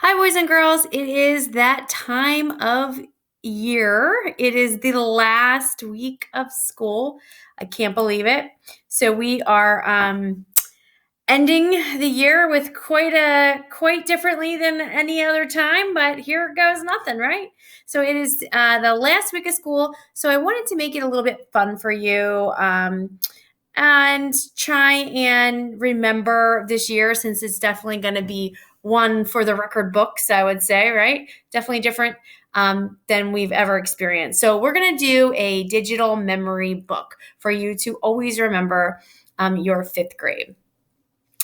Hi, boys and girls. It is that time of year. It is the last week of school. I can't believe it. So we are ending the year with quite differently than any other time, but here goes nothing, right? So it is the last week of school. So I wanted to make it a little bit fun for you. And try and remember this year since it's definitely going to be one for the record books, I would say, right? Definitely different than we've ever experienced. So, we're going to do a digital memory book for you to always remember your fifth grade.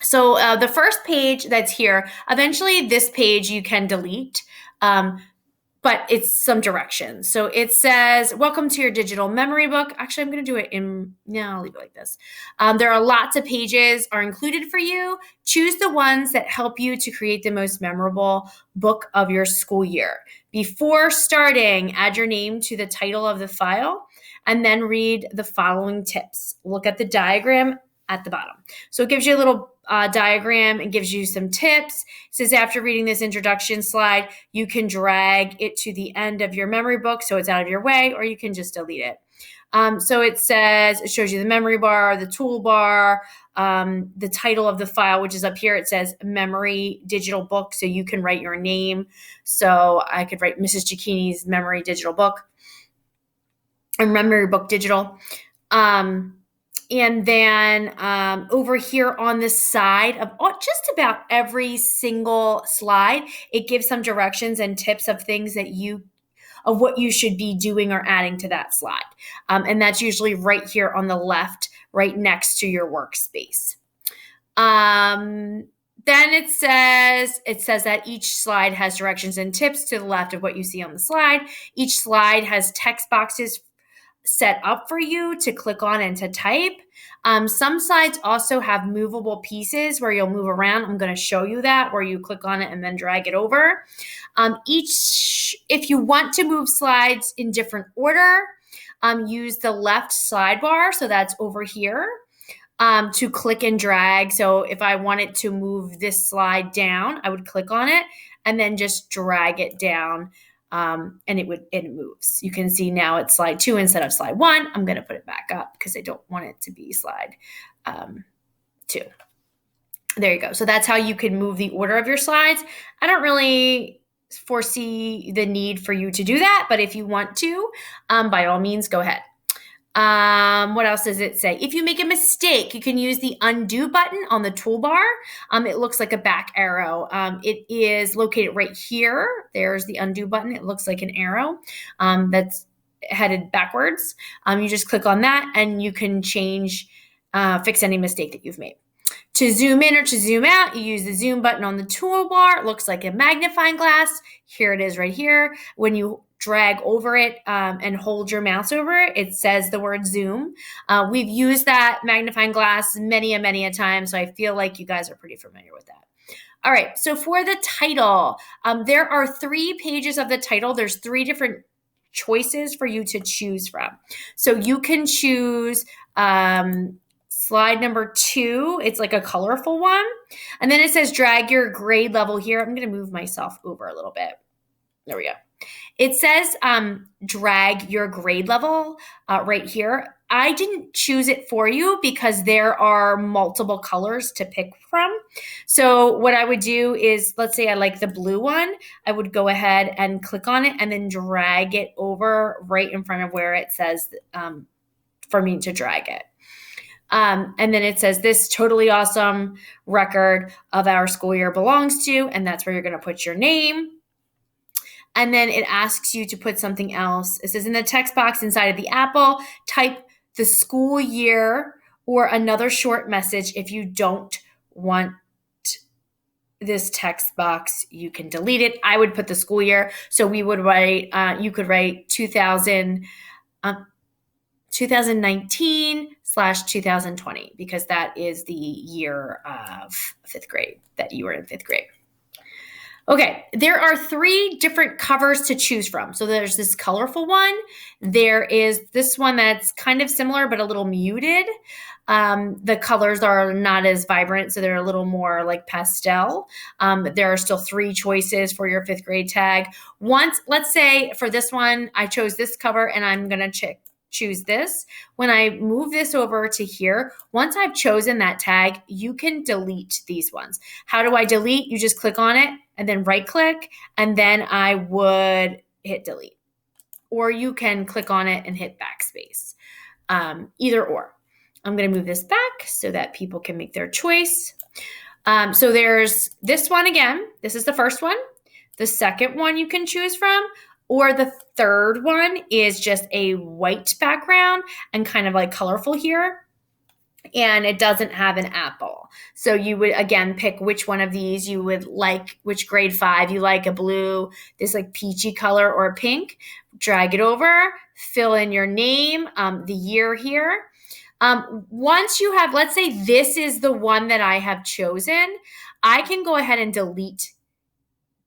So, the first page that's here, eventually, this page you can delete. But it's some directions. So it says, welcome to your digital memory book. Actually, I'm going to do it I'll leave it like this. There are lots of pages are included for you. Choose the ones that help you to create the most memorable book of your school year. Before starting, add your name to the title of the file and then read the following tips. Look at the diagram at the bottom. So it gives you a little diagram and gives you some tips. It says after reading this introduction slide, you can drag it to the end of your memory book so it's out of your way, or you can just delete it. So it shows you the memory bar, the toolbar, the title of the file, which is up here. It says memory digital book. So you can write your name. So I could write Mrs. Cicchini's memory digital book or memory book digital. And then over here on the side of just about every single slide, it gives some directions and tips of things of what you should be doing or adding to that slide. And that's usually right here on the left, right next to your workspace. Then it says that each slide has directions and tips to the left of what you see on the slide. Each slide has text boxes set up for you to click on and to type. Some slides also have movable pieces where you'll move around. I'm going to show you that where you click on it and then drag it over. If you want to move slides in different order, use the left sidebar. So that's over here. To click and drag. So if I wanted to move this slide down, I would click on it and then just drag it down. And it moves. You can see now it's slide 2 instead of slide 1. I'm going to put it back up because I don't want it to be slide 2. There you go. So that's how you can move the order of your slides. I don't really foresee the need for you to do that, but if you want to, by all means, go ahead. What else does it say? If you make a mistake, you can use the undo button on the toolbar. It looks like a back arrow. It is located right here. There's the undo button. It looks like an arrow that's headed backwards. You just click on that and you can fix any mistake that you've made. To zoom in or to zoom out, you use the zoom button on the toolbar. It looks like a magnifying glass. Here it is right here. When you drag over it and hold your mouse over it, it says the word zoom. We've used that magnifying glass many a time, so I feel like you guys are pretty familiar with that. All right, so for the title, there are 3 pages of the title. There's 3 different choices for you to choose from. So you can choose slide number 2. It's like a colorful one. And then it says drag your grade level here. I'm going to move myself over a little bit. There we go. It says drag your grade level right here. I didn't choose it for you because there are multiple colors to pick from. So what I would do is, let's say I like the blue one. I would go ahead and click on it and then drag it over right in front of where it says for me to drag it. And then it says this totally awesome record of our school year belongs to, and that's where you're going to put your name. And then it asks you to put something else. It says in the text box inside of the Apple, type the school year or another short message. If you don't want this text box, you can delete it. I would put the school year. So we would write, you could write 2019/2020 because that is the year of 5th grade that you were in 5th grade. Okay, there are 3 different covers to choose from. So there's this colorful one. There is this one that's kind of similar but a little muted. The colors are not as vibrant, so they're a little more like pastel. There are still 3 choices for your 5th grade tag. Once, let's say for this one, I chose this cover and I'm going to choose this. When I move this over to here, once I've chosen that tag, you can delete these ones. How do I delete? You just click on it and then right click, and then I would hit delete. Or you can click on it and hit backspace. Either or. I'm going to move this back so that people can make their choice. So there's this one again. This is the first one. The second one you can choose from, or the third one is just a white background and kind of like colorful here. And it doesn't have an apple. So you would, again, pick which one of these you would like, which grade 5 you like, a blue, this like peachy color, or a pink. Drag it over, fill in your name, the year here. Once you have, let's say this is the one that I have chosen, I can go ahead and delete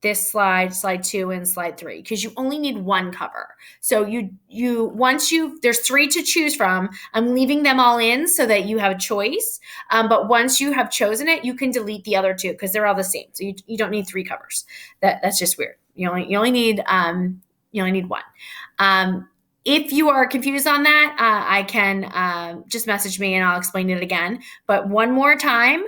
this slide 2, and slide 3, because you only need one cover. So there's 3 to choose from. I'm leaving them all in so that you have a choice. But once you have chosen it, you can delete the other 2 because they're all the same. So you don't need 3 covers. That's just weird. You only need one. If you are confused on that, I can just message me and I'll explain it again. But one more time,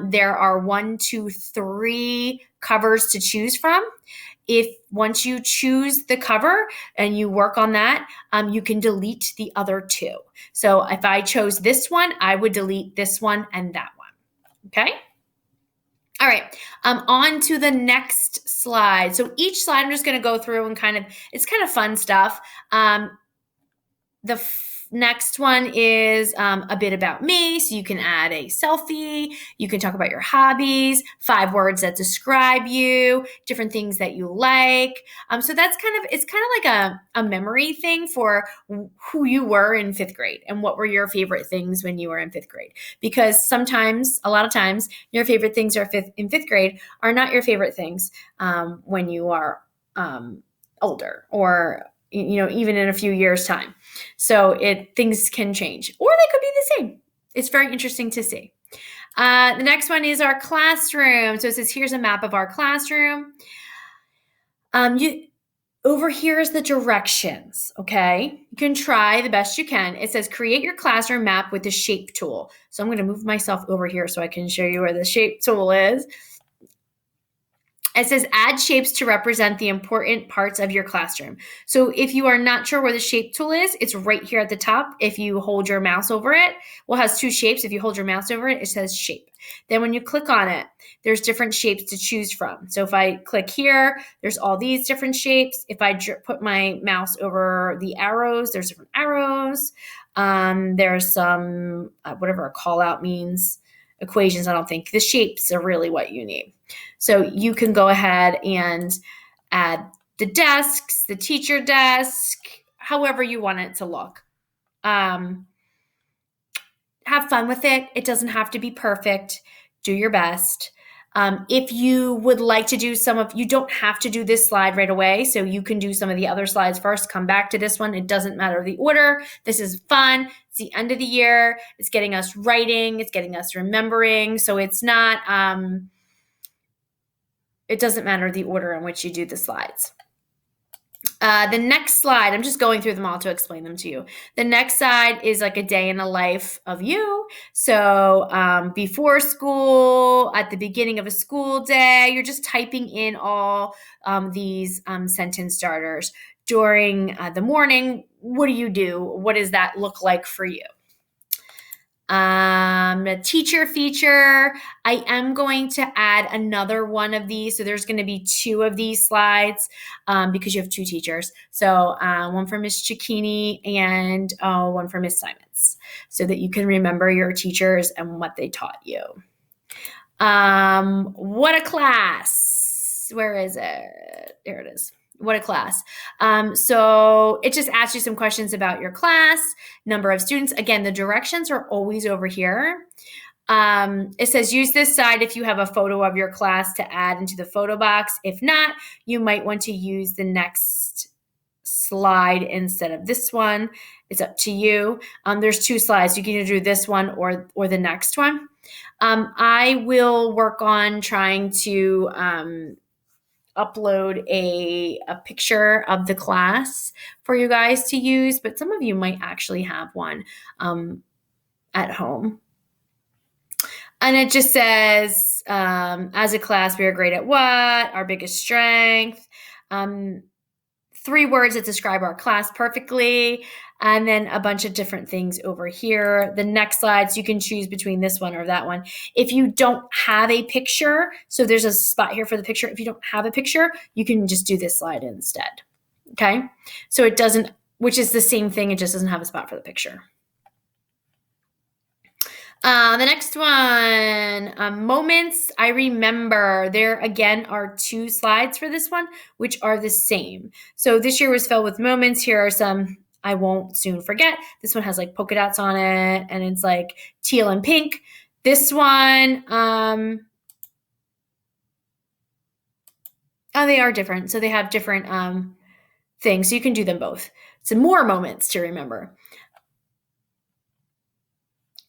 there are 1, 2, 3 covers to choose from. Once you choose the cover and you work on that, you can delete the other 2. So if I chose this one, I would delete this one and that one. Okay? All right, on to the next slide. So each slide I'm just going to go through and it's kind of fun stuff. The next one is a bit about me. So you can add a selfie. You can talk about your hobbies, 5 words that describe you, different things that you like. So it's kind of like a memory thing for who you were in 5th grade and what were your favorite things when you were in 5th grade. Because a lot of times, your favorite things in 5th grade are not your favorite things when you are older, or even in a few years' time. So things can change, or they could be the same. It's very interesting to see. The next one is our classroom. So it says, here's a map of our classroom. Over here is the directions, okay? You can try the best you can. It says, create your classroom map with the shape tool. So I'm going to move myself over here so I can show you where the shape tool is. It says add shapes to represent the important parts of your classroom. So if you are not sure where the shape tool is, it's right here at the top. If you hold your mouse over it, it has 2 shapes. If you hold your mouse over it, it says shape. Then when you click on it, there's different shapes to choose from. So if I click here, there's all these different shapes. If I put my mouse over the arrows, there's different arrows. There's some, whatever a call out means, equations. I don't think the shapes are really what you need. So you can go ahead and add the desks, the teacher desk, however you want it to look. Have fun with it. It doesn't have to be perfect. Do your best. If you would like to do you don't have to do this slide right away. So you can do some of the other slides first, come back to this one. It doesn't matter the order. This is fun. It's the end of the year. It's getting us writing. It's getting us remembering. So it's not, it doesn't matter the order in which you do the slides. The next slide, I'm just going through them all to explain them to you. The next slide is like a day in the life of you. So before school, at the beginning of a school day, you're just typing in all these sentence starters. During the morning, what do you do? What does that look like for you? The teacher feature, I am going to add another one of these. So there's going to be 2 of these slides because you have 2 teachers. So one for Miss Cicchini and one for Miss Simons, so that you can remember your teachers and what they taught you. What a class. Where is it? There it is. What a class. So it just asks you some questions about your class, number of students. Again, the directions are always over here. It says use this side if you have a photo of your class to add into the photo box. If not, you might want to use the next slide instead of this one. It's up to you. There's two slides. You can either do this one or the next one. I will work on trying to upload a picture of the class for you guys to use, but some of you might actually have one at home. And it just says, as a class, we are great at what? Our biggest strength. 3 words that describe our class perfectly, and then a bunch of different things over here. The next slides, you can choose between this one or that one. If you don't have a picture, so there's a spot here for the picture. If you don't have a picture, you can just do this slide instead. Okay? So it doesn't, which is the same thing, it just doesn't have a spot for the picture. The next one, moments I remember. There again are 2 slides for this one, which are the same. So this year was filled with moments. Here are some I won't soon forget. This one has like polka dots on it, and it's like teal and pink. This one, oh, they are different. So they have different things. So you can do them both. So more moments to remember.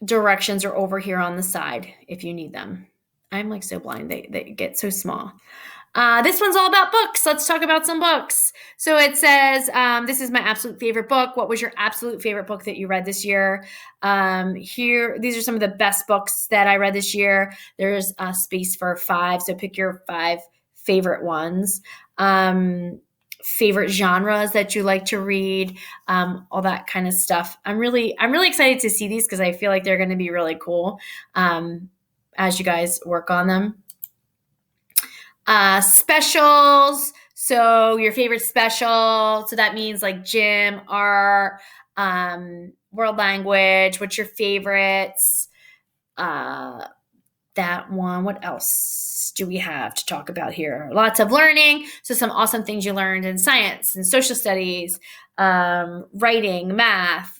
Directions are over here on the side if you need them. I'm like so blind. They get so small. This one's all about books. Let's talk about some books. So it says, this is my absolute favorite book. What was your absolute favorite book that you read this year? These are some of the best books that I read this year. There's a space for 5. So pick your 5 favorite ones. Favorite genres that you like to read, all that kind of stuff. I'm really excited to see these because I feel like they're going to be really cool as you guys work on them. Specials. So your favorite special. So that means like gym, art, world language. What's your favorites? That one. What else do we have to talk about here? Lots of learning. So some awesome things you learned in science and social studies, writing, math.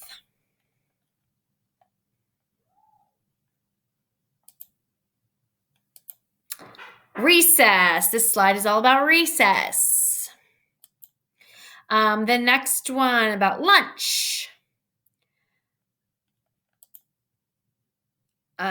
Recess. This slide is all about recess. The next one about lunch.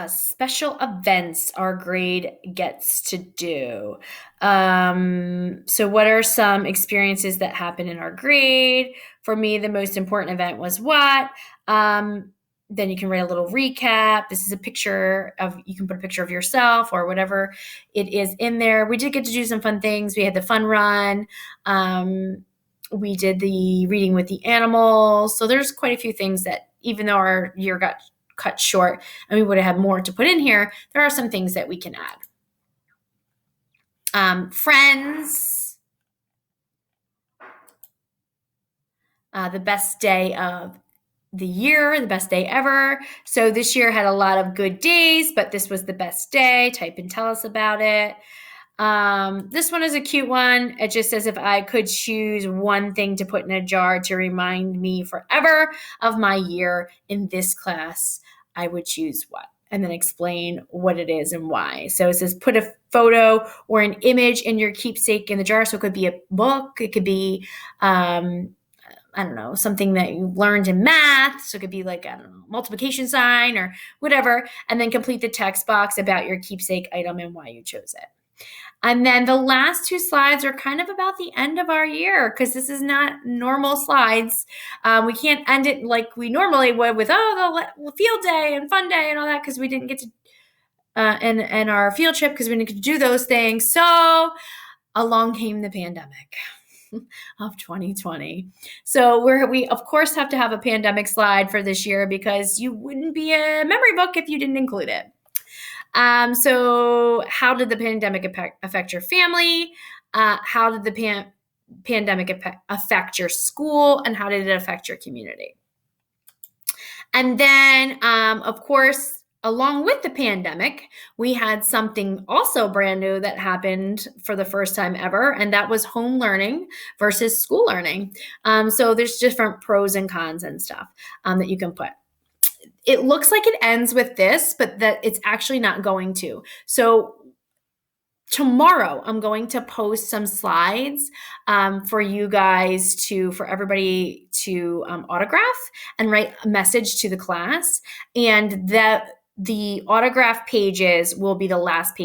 Special events our grade gets to do. So what are some experiences that happen in our grade? For me, the most important event was what? Then you can write a little recap. This is a picture of, you can put a picture of yourself or whatever it is in there. We did get to do some fun things. We had the fun run. We did the reading with the animals. So there's quite a few things that, even though our year got cut short and we would have had more to put in here, there are some things that we can add. Friends. The best day of the year, the best day ever. So this year had a lot of good days, but this was the best day. Type and tell us about it. This one is a cute one. It just says, if I could choose one thing to put in a jar to remind me forever of my year in this class, I would choose what? And then explain what it is and why. So it says, put a photo or an image in your keepsake in the jar. So it could be a book. It could be, I don't know, something that you learned in math. So it could be like, I don't know, multiplication sign or whatever. And then complete the text box about your keepsake item and why you chose it. And then the last 2 slides are kind of about the end of our year, because this is not normal slides. We can't end it like we normally would with, the field day and fun day and all that, because we didn't get to, and our field trip, because we didn't get to do those things. So along came the pandemic of 2020. So we of course have to have a pandemic slide for this year, because you wouldn't be a memory book if you didn't include it. So how did the pandemic affect your family? How did the pandemic affect your school? And how did it affect your community? And then, of course, along with the pandemic, we had something also brand new that happened for the first time ever, and that was home learning versus school learning. So there's different pros and cons and stuff that you can put. it looks like it ends with this, but that it's actually not going to. So tomorrow I'm going to post some slides for you guys for everybody to autograph and write a message to the class. And the autograph pages will be the last page